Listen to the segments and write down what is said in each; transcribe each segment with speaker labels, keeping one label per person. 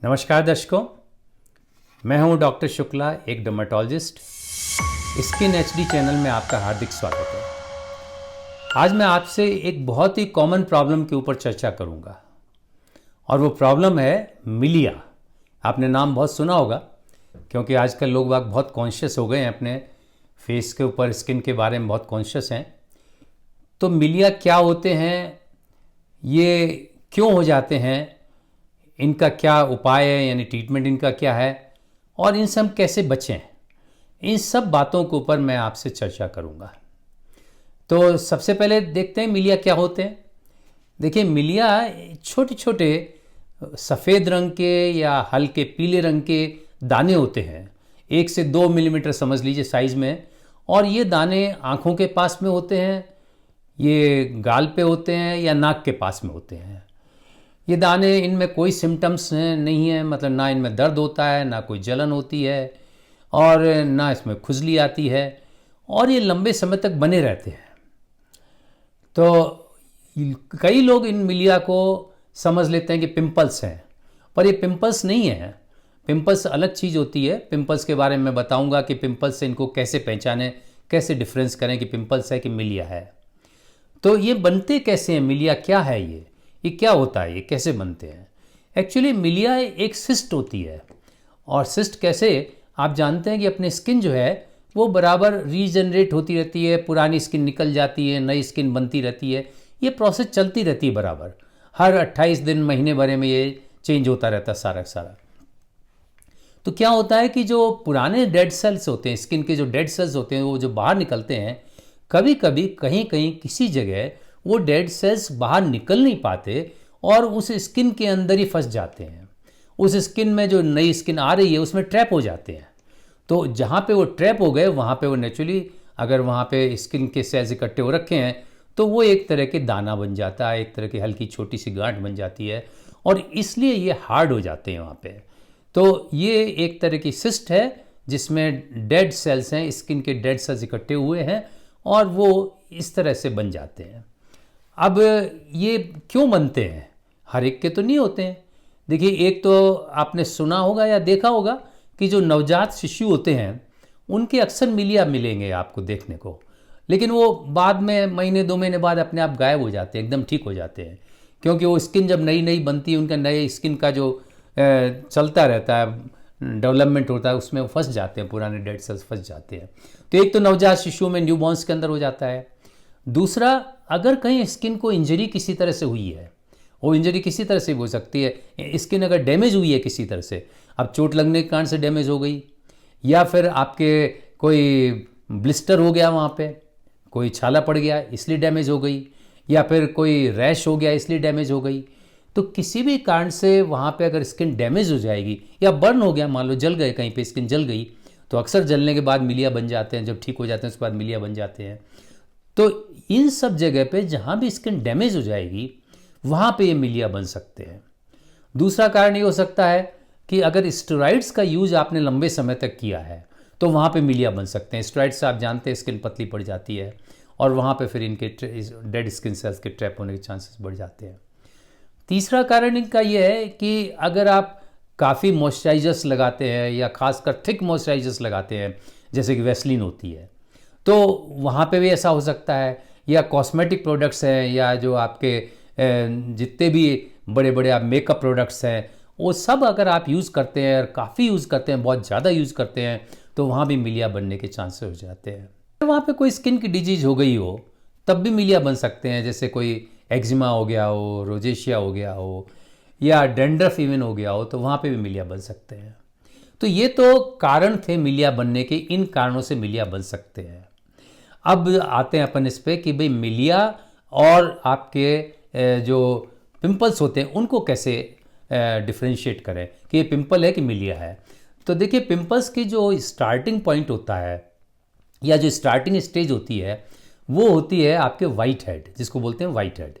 Speaker 1: नमस्कार दर्शकों, मैं हूं डॉक्टर शुक्ला, एक डर्मेटोलॉजिस्ट। स्किन एचडी चैनल में आपका हार्दिक स्वागत है। आज मैं आपसे एक बहुत ही कॉमन प्रॉब्लम के ऊपर चर्चा करूंगा और वो प्रॉब्लम है मिलिया। आपने नाम बहुत सुना होगा क्योंकि आजकल लोग बहुत कॉन्शियस हो गए हैं, अपने फेस के ऊपर स्किन के बारे में बहुत कॉन्शियस हैं। तो मिलिया क्या होते हैं, ये क्यों हो जाते हैं, इनका क्या उपाय है, यानी ट्रीटमेंट इनका क्या है और इनसे हम कैसे बचें, इन सब बातों के ऊपर मैं आपसे चर्चा करूंगा। तो सबसे पहले देखते हैं मिलिया क्या होते हैं। देखिए, मिलिया छोटे छोटे सफ़ेद रंग के या हल्के पीले रंग के दाने होते हैं, 1 से 2 मिलीमीटर समझ लीजिए साइज़ में। और ये दाने आँखों के पास में होते हैं, ये गाल पे होते हैं या नाक के पास में होते हैं। ये दाने, इनमें कोई सिम्टम्स नहीं है, मतलब ना इनमें दर्द होता है, ना कोई जलन होती है और ना इसमें खुजली आती है, और ये लंबे समय तक बने रहते हैं। तो कई लोग इन मिलिया को समझ लेते हैं कि पिंपल्स हैं, पर ये पिंपल्स नहीं है। पिंपल्स अलग चीज़ होती है। पिंपल्स के बारे में मैं बताऊंगा कि पिंपल्स से इनको कैसे पहचानें, कैसे डिफरेंस करें कि पिंपल्स है कि मिलिया है। तो ये बनते कैसे हैं, मिलिया क्या है, ये क्या होता है, ये कैसे बनते हैं। एक्चुअली मिलिया एक सिस्ट होती है, और सिस्ट कैसे, आप जानते हैं कि अपनी स्किन जो है वो बराबर रीजनरेट होती रहती है, पुरानी स्किन निकल जाती है, नई स्किन बनती रहती है। ये प्रोसेस चलती रहती है बराबर, हर 28 दिन महीने भरे में ये चेंज होता रहता है सारा सारा। तो क्या होता है कि जो पुराने डेड सेल्स होते हैं, स्किन के जो डेड सेल्स होते हैं, वो जो बाहर निकलते हैं, कभी कभी कहीं कहीं किसी जगह वो डेड सेल्स बाहर निकल नहीं पाते और उस स्किन के अंदर ही फंस जाते हैं। उस स्किन में जो नई स्किन आ रही है उसमें ट्रैप हो जाते हैं। तो जहाँ पे वो ट्रैप हो गए, वहाँ पे वो नेचुरली, अगर वहाँ पे स्किन के सेल्स इकट्ठे हो रखे हैं तो वो एक तरह के दाना बन जाता है, एक तरह की हल्की छोटी सी गांठ बन जाती है, और इसलिए ये हार्ड हो जाते हैं वहाँ पे। तो ये एक तरह की सिस्ट है जिसमें डेड सेल्स हैं, स्किन के डेड सेल्स इकट्ठे हुए हैं और वो इस तरह से बन जाते हैं। अब ये क्यों बनते हैं, हर एक के तो नहीं होते हैं। देखिए, एक तो आपने सुना होगा या देखा होगा कि जो नवजात शिशु होते हैं उनके अक्सर मिलिया मिलेंगे आपको देखने को, लेकिन वो बाद में महीने 2 महीने बाद अपने आप गायब हो जाते हैं, एकदम ठीक हो जाते हैं, क्योंकि वो स्किन जब नई नई बनती है, उनका नए स्किन का जो चलता रहता है, डेवलपमेंट होता है, उसमें फंस जाते हैं, पुराने डेड सेल्स फंस जाते हैं। तो एक तो नवजात शिशु में, न्यूबॉर्न्स के अंदर हो जाता है। दूसरा, अगर कहीं स्किन को इंजरी किसी तरह से हुई है, वो इंजरी किसी तरह से हो सकती है, स्किन अगर डैमेज हुई है किसी तरह से, अब चोट लगने के कारण से डैमेज हो गई, या फिर आपके कोई ब्लिस्टर हो गया, वहाँ पे कोई छाला पड़ गया इसलिए डैमेज हो गई, या फिर कोई रैश हो गया इसलिए डैमेज हो गई। तो किसी भी कारण से वहाँ पे अगर स्किन डैमेज हो जाएगी, या बर्न हो गया, मान लो जल गए, कहीं पे स्किन जल गई, तो अक्सर जलने के बाद मिलिया बन जाते हैं, जब ठीक हो जाते हैं उसके बाद मिलिया बन जाते हैं। तो इन सब जगह पे जहाँ भी स्किन डैमेज हो जाएगी वहाँ पे ये मिलिया बन सकते हैं। दूसरा कारण ये हो सकता है कि अगर स्टेरॉइड्स का यूज आपने लंबे समय तक किया है तो वहाँ पे मिलिया बन सकते हैं। स्टेरॉइड्स से आप जानते हैं स्किन पतली पड़ जाती है और वहाँ पे फिर इनके डेड स्किन सेल्स के ट्रैप होने के चांसेस बढ़ जाते हैं। तीसरा कारण इनका ये है कि अगर आप काफ़ी मॉइस्चराइजर्स लगाते हैं, या खासकर थिक मॉइस्चराइजर्स लगाते हैं, जैसे कि वैसलीन होती है, तो वहाँ पे भी ऐसा हो सकता है। या कॉस्मेटिक प्रोडक्ट्स हैं, या जो आपके जितने भी बड़े बड़े आप मेकअप प्रोडक्ट्स हैं, वो सब अगर आप यूज़ करते हैं और काफ़ी यूज़ करते हैं, बहुत ज़्यादा यूज़ करते हैं, तो वहाँ भी मिलिया बनने के चांसेस हो जाते हैं। अगर वहाँ पे कोई स्किन की डिजीज़ हो गई हो तब भी मिलिया बन सकते हैं, जैसे कोई एक्जिमा हो गया हो, रोजेशिया हो गया हो, या डैंड्रफ इवन हो गया हो, तो वहाँ पे भी मिलिया बन सकते हैं। तो ये तो कारण थे मिलिया बनने के, इन कारणों से मिलिया बन सकते हैं। अब आते हैं अपन इस पे कि भाई मिलिया और आपके जो पिंपल्स होते हैं उनको कैसे डिफरेंशिएट करें कि ये पिंपल है कि मिलिया है। तो देखिए, पिंपल्स की जो स्टार्टिंग पॉइंट होता है, या जो स्टार्टिंग स्टेज होती है, वो होती है आपके वाइट हेड, जिसको बोलते हैं वाइट हेड।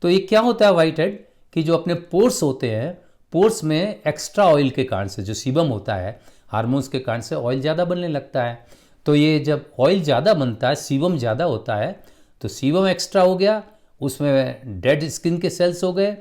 Speaker 1: तो ये क्या होता है वाइट हेड, कि जो अपने पोर्स होते हैं, पोर्स में एक्स्ट्रा ऑयल के कारण से, जो सीबम होता है, हार्मोन्स के कारण से ऑयल ज़्यादा बनने लगता है। तो ये जब ऑयल ज़्यादा बनता है, सीबम ज़्यादा होता है, तो सीबम एक्स्ट्रा हो गया, उसमें डेड स्किन के सेल्स हो गए,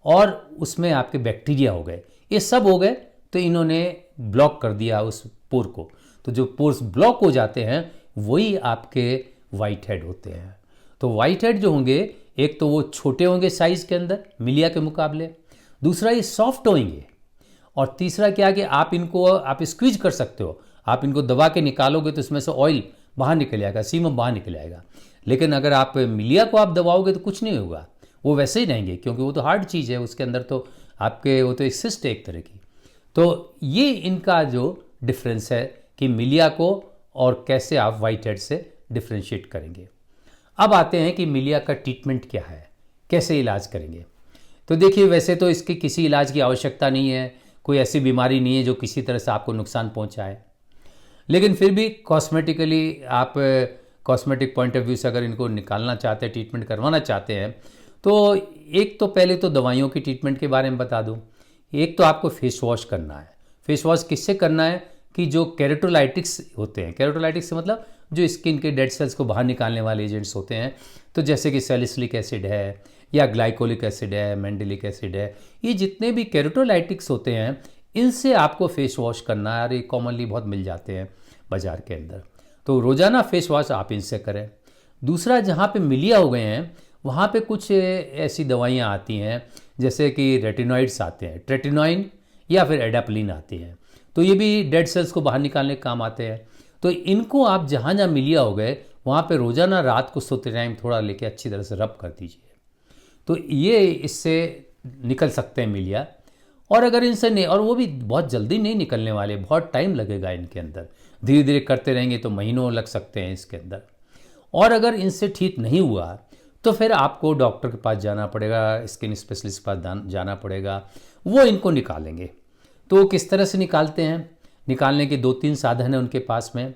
Speaker 1: और उसमें आपके बैक्टीरिया हो गए, ये सब हो गए, तो इन्होंने ब्लॉक कर दिया उस पोर को। तो जो पोर्स ब्लॉक हो जाते हैं वही आपके वाइट हेड होते हैं। तो वाइट हेड जो होंगे, एक तो वो छोटे होंगे साइज के अंदर मिलिया के मुकाबले, दूसरा ये सॉफ्ट होंगे, और तीसरा क्या कि आप स्क्वीज कर सकते हो, आप इनको दबा के निकालोगे तो इसमें से ऑयल बाहर निकल आएगा, सीमम बाहर निकल आएगा। लेकिन अगर आप मिलिया को आप दबाओगे तो कुछ नहीं होगा, वो वैसे ही रहेंगे, क्योंकि वो तो हार्ड चीज़ है, उसके अंदर तो आपके वो तो एक सिस्ट है एक तरह की। तो ये इनका जो डिफरेंस है कि मिलिया को और कैसे आप वाइट हेड से डिफ्रेंशिएट करेंगे। अब आते हैं कि मिलिया का ट्रीटमेंट क्या है, कैसे इलाज करेंगे। तो देखिए, वैसे तो इसकी किसी इलाज की आवश्यकता नहीं है, कोई ऐसी बीमारी नहीं है जो किसी तरह से आपको नुकसान पहुंचाए, लेकिन फिर भी कॉस्मेटिकली आप कॉस्मेटिक पॉइंट ऑफ व्यू से अगर इनको निकालना चाहते हैं, ट्रीटमेंट करवाना चाहते हैं, तो एक तो पहले तो दवाइयों की ट्रीटमेंट के बारे में बता दूं। एक तो आपको फेस वॉश करना है। फेस वॉश किससे करना है कि जो केरेटोलाइटिक्स होते हैं, केरेटोलाइटिक्स से मतलब जो स्किन के डेड सेल्स को बाहर निकालने वाले एजेंट्स होते हैं, तो जैसे कि सैलिसिलिक एसिड है या ग्लाइकोलिक एसिड है, मैंडेलिक एसिड है, ये जितने भी केरेटोलाइटिक्स होते हैं इनसे आपको फेस वॉश करना है, और ये कॉमनली बहुत मिल जाते हैं बाज़ार के अंदर। तो रोज़ाना फेस वॉश आप इनसे करें। दूसरा, जहाँ पे मिलिया हो गए हैं वहाँ पे कुछ ऐसी दवाइयाँ आती हैं जैसे कि रेटिनॉइड्स आते हैं, ट्रेटिनॉइन या फिर एडाप्लिन आती हैं, तो ये भी डेड सेल्स को बाहर निकालने के काम आते हैं। तो इनको आप जहाँ जहाँ मिलिया हो गए वहाँ पे रोज़ाना रात को सोते टाइम थोड़ा लेके अच्छी तरह से रब कर दीजिए, तो ये इससे निकल सकते हैं मिलिया। और अगर इनसे नहीं, और वो भी बहुत जल्दी नहीं निकलने वाले, बहुत टाइम लगेगा इनके अंदर, धीरे धीरे करते रहेंगे तो महीनों लग सकते हैं इसके अंदर। और अगर इनसे ठीक नहीं हुआ तो फिर आपको डॉक्टर के पास जाना पड़ेगा, स्किन स्पेशलिस्ट के पास जाना पड़ेगा, वो इनको निकालेंगे। तो किस तरह से निकालते हैं, निकालने के 2-3 साधन हैं उनके पास में।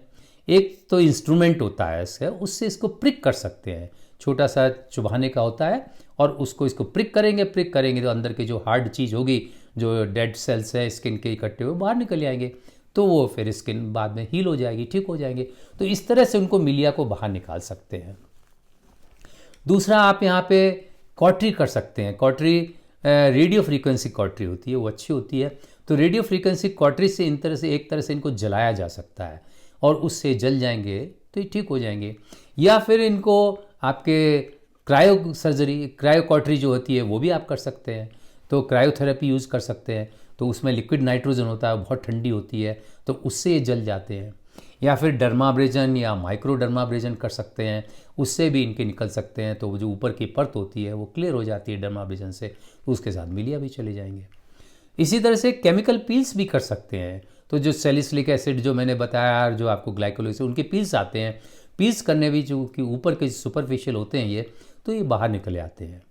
Speaker 1: एक तो इंस्ट्रूमेंट होता है इसका, उससे इसको प्रिक कर सकते हैं, छोटा सा चुभाने का होता है, और इसको प्रिक करेंगे तो अंदर की जो हार्ड चीज़ होगी, जो डेड सेल्स है स्किन के इकट्ठे हुए, बाहर निकल आएंगे, तो वो फिर स्किन बाद में हील हो जाएगी, ठीक हो जाएंगे। तो इस तरह से उनको मिलिया को बाहर निकाल सकते हैं। दूसरा, आप यहाँ पे कॉटरी कर सकते हैं। कॉटरी रेडियो फ्रीक्वेंसी कॉटरी होती है, वो अच्छी होती है। तो रेडियो फ्रीक्वेंसी कॉटरी से एक तरह से इनको जलाया जा सकता है, और उससे जल जाएंगे तो ये ठीक हो जाएंगे। या फिर इनको आपके क्रायो सर्जरी, क्रायो कॉटरी जो होती है वो भी आप कर सकते हैं, तो क्रायोथेरेपी यूज़ कर सकते हैं। तो उसमें लिक्विड नाइट्रोजन होता है, बहुत ठंडी होती है, तो उससे ये जल जाते हैं। या फिर डर्माब्रेजन या माइक्रो डर्माब्रेजन कर सकते हैं, उससे भी इनके निकल सकते हैं। तो जो ऊपर की परत होती है वो क्लियर हो जाती है डर्माब्रेजन से, तो उसके साथ मिलिया भी चले जाएंगे। इसी तरह से केमिकल पील्स भी कर सकते हैं। तो जो सैलिसिलिक एसिड जो मैंने बताया, जो आपको ग्लाइकोलिक, उनके पील्स आते हैं, पील्स करने भी जो कि ऊपर के सुपरफिशियल होते हैं ये, तो ये बाहर निकले आते हैं।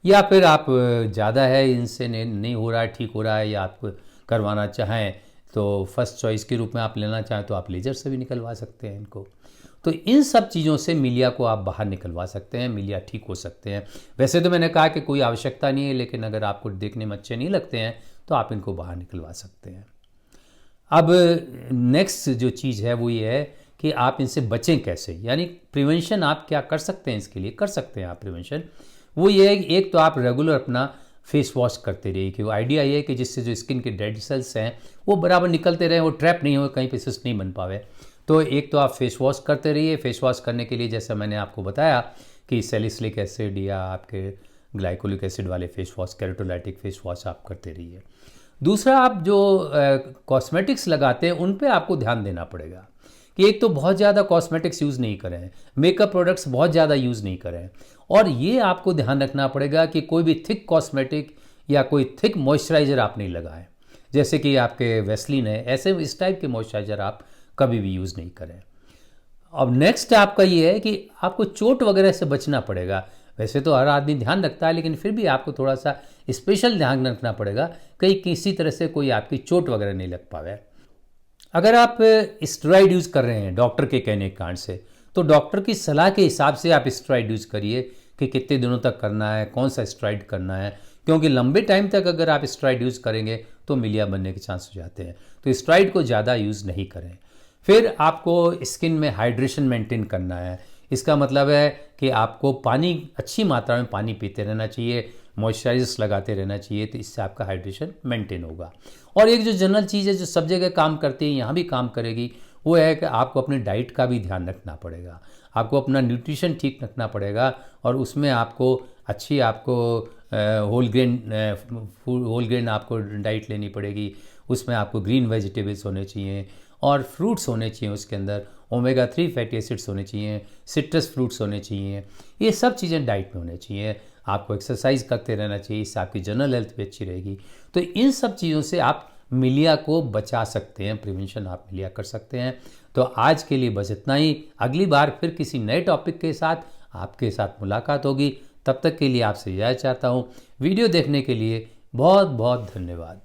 Speaker 1: या फिर आप ज़्यादा है, इनसे नहीं हो रहा है, ठीक हो रहा है, या आप करवाना चाहें तो फर्स्ट चॉइस के रूप में आप लेना चाहें तो आप लेजर से भी निकलवा सकते हैं इनको। तो इन सब चीज़ों से मिलिया को आप बाहर निकलवा सकते हैं, मिलिया ठीक हो सकते हैं। वैसे तो मैंने कहा कि कोई आवश्यकता नहीं है, लेकिन अगर आपको देखने में अच्छे नहीं लगते हैं तो आप इनको बाहर निकलवा सकते हैं। अब नेक्स्ट जो चीज़ है वो ये है कि आप इनसे बचें कैसे, यानी प्रिवेंशन आप क्या कर सकते हैं, इसके लिए कर सकते हैं आप प्रिवेंशन। वो ये है कि एक तो आप रेगुलर अपना फेस वॉश करते रहिए, कि वो आइडिया ये है कि जिससे जो स्किन के डेड सेल्स हैं वो बराबर निकलते रहें, वो ट्रैप नहीं हो, कहीं पे सिस्ट नहीं बन पावे। तो एक तो आप फेस वॉश करते रहिए। फेस वॉश करने के लिए जैसे मैंने आपको बताया कि सैलिसिलिक एसिड या आपके ग्लाइकोलिक एसिड वाले फेस वॉश, केरेटोलाइटिक फेस वॉश आप करते रहिए। दूसरा, आप जो कॉस्मेटिक्स लगाते हैं उन पे आपको ध्यान देना पड़ेगा कि एक तो बहुत ज़्यादा कॉस्मेटिक्स यूज़ नहीं करें, मेकअप प्रोडक्ट्स बहुत ज़्यादा यूज़ नहीं करें, और ये आपको ध्यान रखना पड़ेगा कि कोई भी थिक कॉस्मेटिक या कोई थिक मॉइस्चराइज़र आप नहीं लगाएं, जैसे कि आपके वेस्लिन है, ऐसे इस टाइप के मॉइस्चराइज़र आप कभी भी यूज़ नहीं करें। अब नेक्स्ट आपका ये है कि आपको चोट वगैरह से बचना पड़ेगा। वैसे तो हर आदमी ध्यान रखता है, लेकिन फिर भी आपको थोड़ा सा स्पेशल ध्यान रखना पड़ेगा कहीं किसी तरह से कोई आपकी चोट वगैरह नहीं लग पावे। अगर आप स्टेरॉइड यूज़ कर रहे हैं डॉक्टर के कहने के कारण से, तो डॉक्टर की सलाह के हिसाब से आप स्टेरॉइड यूज़ करिए कि कितने दिनों तक करना है, कौन सा स्टेरॉइड करना है, क्योंकि लंबे टाइम तक अगर आप स्टेरॉइड यूज़ करेंगे तो मिलिया बनने के चांस हो जाते हैं। तो स्टेरॉइड को ज़्यादा यूज़ नहीं करें। फिर आपको स्किन में हाइड्रेशन मेंटेन करना है। इसका मतलब है कि आपको पानी, अच्छी मात्रा में पानी पीते रहना चाहिए। मॉइस्चराइजर्स लगाते रहना चाहिए, तो इससे आपका हाइड्रेशन मेंटेन होगा। और एक जो जनरल चीज़ है जो सब जगह काम करती है यहाँ भी काम करेगी, वो है कि आपको अपने डाइट का भी ध्यान रखना पड़ेगा, आपको अपना न्यूट्रिशन ठीक रखना पड़ेगा, और उसमें आपको अच्छी आपको होल ग्रेन आपको डाइट लेनी पड़ेगी। उसमें आपको ग्रीन वेजिटेबल्स होने चाहिए और फ्रूट्स होने चाहिए, उसके अंदर ओमेगा 3 फैटी एसिड्स होने चाहिए, सिट्रस फ्रूट्स होने चाहिए, ये सब चीज़ें डाइट में होने चाहिए। आपको एक्सरसाइज करते रहना चाहिए, इससे आपकी जनरल हेल्थ भी अच्छी रहेगी। तो इन सब चीज़ों से आप मिलिया को बचा सकते हैं, प्रिवेंशन आप मिलिया कर सकते हैं। तो आज के लिए बस इतना ही। अगली बार फिर किसी नए टॉपिक के साथ आपके साथ मुलाकात होगी। तब तक के लिए आपसे इजाज़त चाहता हूँ। वीडियो देखने के लिए बहुत बहुत धन्यवाद।